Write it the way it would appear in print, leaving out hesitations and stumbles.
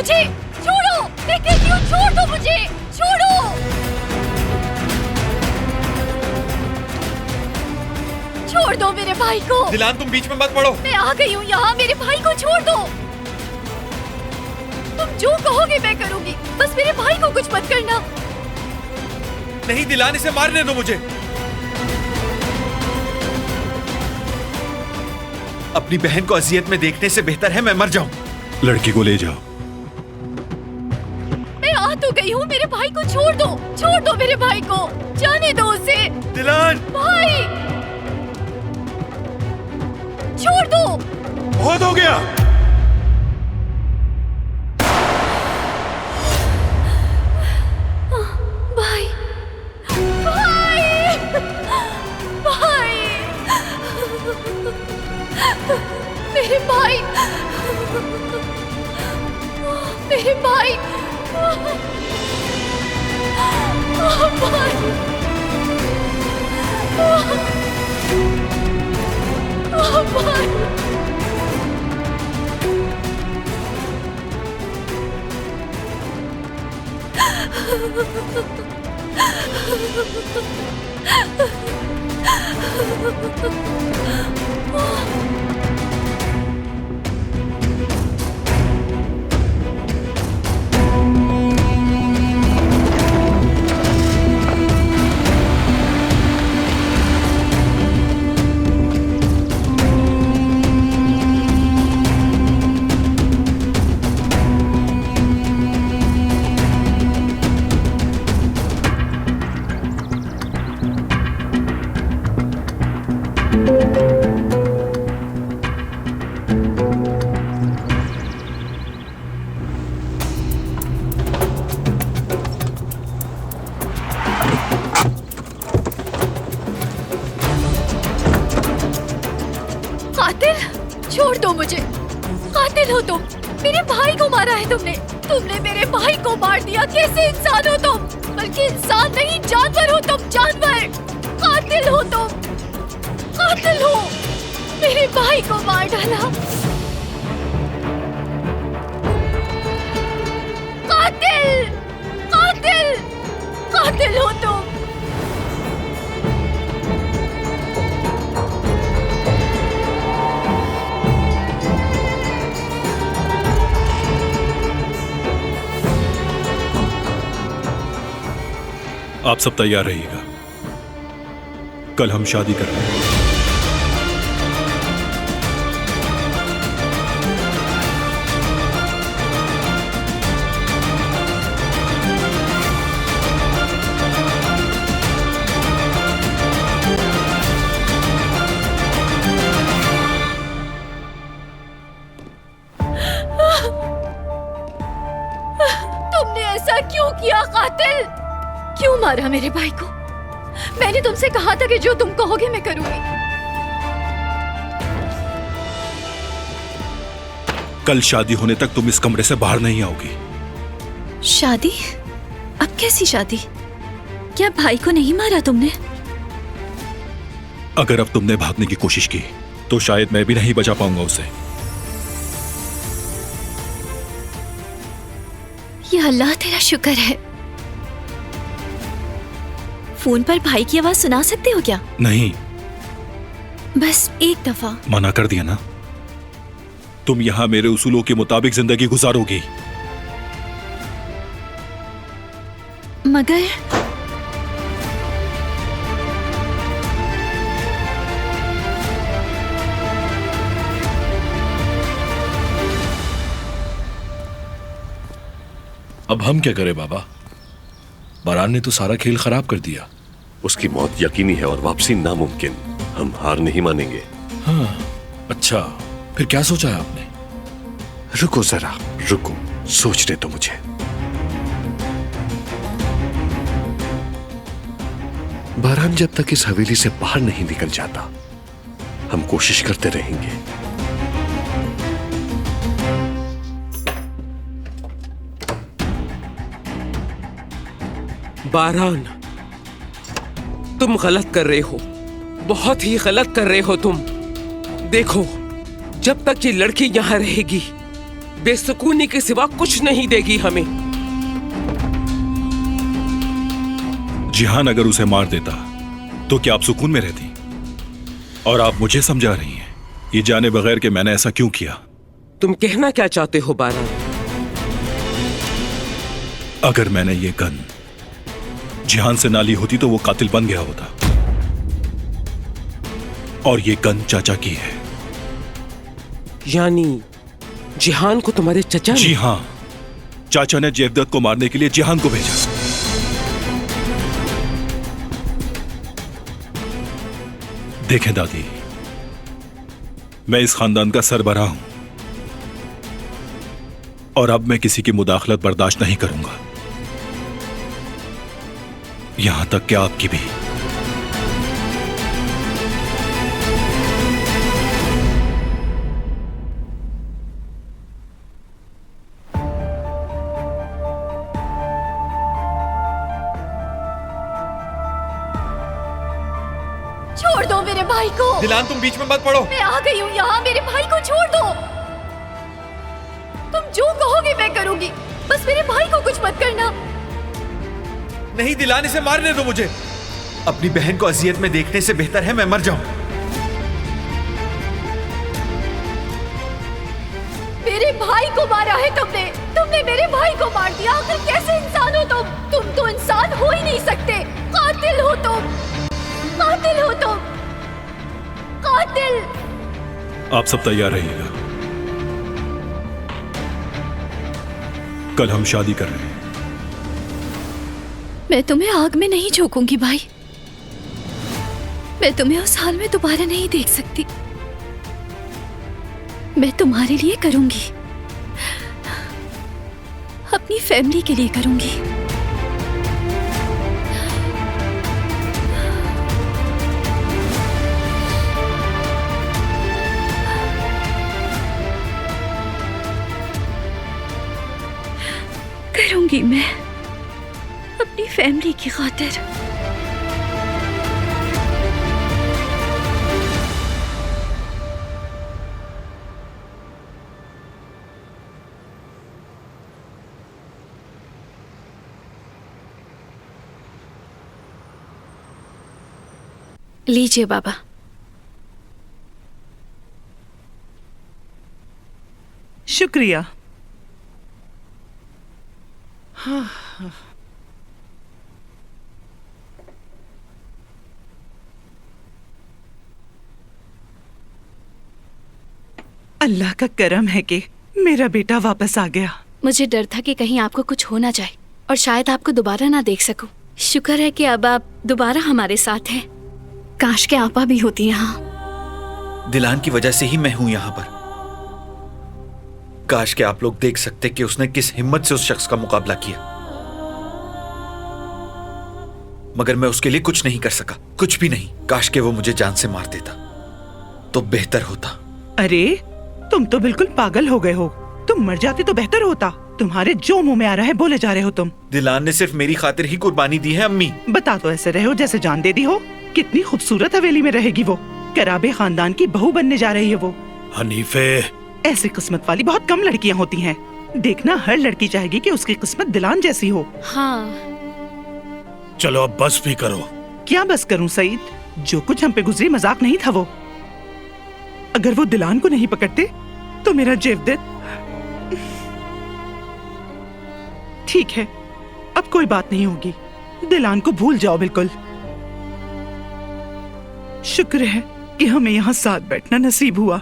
मुझे छोड़ो, मैं कहती हूँ छोड़ दो मुझे, छोड़ो। छोड़ दो मेरे भाई को। दिलान तुम बीच में मत पड़ो। मैं आ गई हूँ यहाँ, मेरे भाई को छोड़ दो। तुम जो कहोगे मैं करूँगी, बस मेरे भाई को कुछ मत करना। नहीं दिलान, इसे मारने दो मुझे। अपनी बहन को अजियत में देखने से बेहतर है मैं मर जाऊं। लड़की को ले जाओ। मैं आ तो गई हूँ, मेरे भाई को छोड़ दो मेरे भाई को, जाने दो उसे। दिलान भाई छोड़ दो। बहुत हो गया। भाई भाई भाई मेरे भाई मेरे भाई भाई छोड़ दो मुझे। कातिल हो तुम, मेरे भाई को मारा है तुमने मेरे भाई को मार दिया। कैसे इंसान हो तुम? बल्कि इंसान नहीं, जानवर हो तुम, जानवर। कातिल हो तुम, कातिल हो। मेरे भाई को मार डाला। कातिल, कातिल, कातिल हो तुम। आप सब तैयार रहिएगा, कल हम शादी कर रहे हैं। तुमने ऐसा क्यों किया कातिल? क्यों मारा मेरे भाई को? मैंने तुमसे कहा था कि जो तुम कहोगे मैं करूंगी। कल शादी होने तक तुम इस कमरे से बाहर नहीं आओगी। शादी? अब कैसी शादी? क्या भाई को नहीं मारा तुमने? अगर अब तुमने भागने की कोशिश की तो शायद मैं भी नहीं बचा पाऊंगा उसे। या अल्लाह तेरा शुक्र है। फोन पर भाई की आवाज सुना सकते हो क्या? नहीं। बस एक दफा। मना कर दिया ना। तुम यहाँ मेरे उसूलों के मुताबिक जिंदगी गुजारोगी। मगर अब हम क्या करें बाबा? बारान ने तो सारा खेल खराब कर दिया। उसकी मौत यकीनी है और वापसी नामुमकिन। हम हार नहीं मानेंगे। हाँ, अच्छा फिर क्या सोचा है आपने? रुको जरा, रुको, सोचने दो मुझे। बारान जब तक इस हवेली से बाहर नहीं निकल जाता, हम कोशिश करते रहेंगे। बारान, तुम गलत कर रहे हो, बहुत ही गलत कर रहे हो तुम। देखो, जब तक ये लड़की यहाँ रहेगी, बेसुकूनी के सिवा कुछ नहीं देगी हमें। जिहान अगर उसे मार देता तो क्या आप सुकून में रहती? और आप मुझे समझा रही हैं ये जाने बगैर कि मैंने ऐसा क्यों किया? तुम कहना क्या चाहते हो बारान? अगर मैंने ये गन जिहान से ना ली होती तो वो कातिल बन गया होता। और ये गन चाचा की है। यानी जिहान को तुम्हारे चचा ने? जी हां, चाचा ने जेवदत्त को मारने के लिए जिहान को भेजा। देखें दादी, मैं इस खानदान का सरबराह हूं और अब मैं किसी की मुदाखलत बर्दाश्त नहीं करूंगा, यहां तक कि आपकी भी। छोड़ दो मेरे भाई को। दिलान तुम बीच में मत पड़ो। मैं आ गई हूँ यहाँ, मेरे भाई को छोड़ दो। तुम जो कहोगे मैं करूंगी, बस मेरे भाई को कुछ मत करना। नहीं दिलान, इसे मारने दो मुझे। अपनी बहन को अजियत में देखने से बेहतर है मैं मर जाऊं। मेरे भाई को मारा है तुमने मेरे भाई को मार दिया। आखिर कैसे इंसान हो तुम तो इंसान हो ही नहीं सकते। कातिल हो तुम, कातिल हो तुम, कातिल। आप सब तैयार रहिएगा, कल हम शादी कर रहे हैं। मैं तुम्हें आग में नहीं झोंकूंगी भाई। मैं तुम्हें उस हाल में दोबारा नहीं देख सकती। मैं तुम्हारे लिए करूंगी, अपनी फैमिली के लिए करूंगी। करूंगी मैं अपनी फैमिली की खातिर। लीजिए बाबा। शुक्रिया। अल्लाह का करम है कि मेरा बेटा वापस आ गया। मुझे डर था कि कहीं आपको कुछ हो ना जाए और शायद आपको दोबारा ना देख सकूं। शुक्र है कि अब आप दोबारा हमारे साथ हैं। काश के आपा भी होती यहाँ। दिलान की वजह से ही मैं हूं यहाँ पर। काश के आप लोग देख सकते कि उसने किस हिम्मत से उस शख्स का मुकाबला किया, मगर मैं उसके लिए कुछ नहीं कर सका, कुछ भी नहीं। काश के वो मुझे जान से मार देता तो बेहतर होता। अरे तुम तो बिल्कुल पागल हो गए हो। तुम मर जाते तो बेहतर होता। तुम्हारे जो मुंह में आ रहा है बोले जा रहे हो तुम। दिलान ने सिर्फ मेरी खातिर ही कुर्बानी दी है अम्मी। बता तो ऐसे रहे हो जैसे जान दे दी हो। कितनी खूबसूरत हवेली में रहेगी वो। कराबे खानदान की बहू बनने जा रही है वो। हनीफे, ऐसी किस्मत वाली बहुत कम लड़कियां होती हैं। देखना हर लड़की चाहेगी कि उसकी किस्मत दिलान जैसी हो। हाँ, चलो अब बस भी करो। क्या बस करूं सईद? जो कुछ हम पे गुजरी मजाक नहीं था वो। अगर वो दिलान को नहीं पकड़ते तो मेरा जेवदत्त। ठीक है, अब कोई बात नहीं होगी। दिलान को भूल जाओ बिल्कुल। शुक्र है कि हमें यहाँ साथ बैठना नसीब हुआ।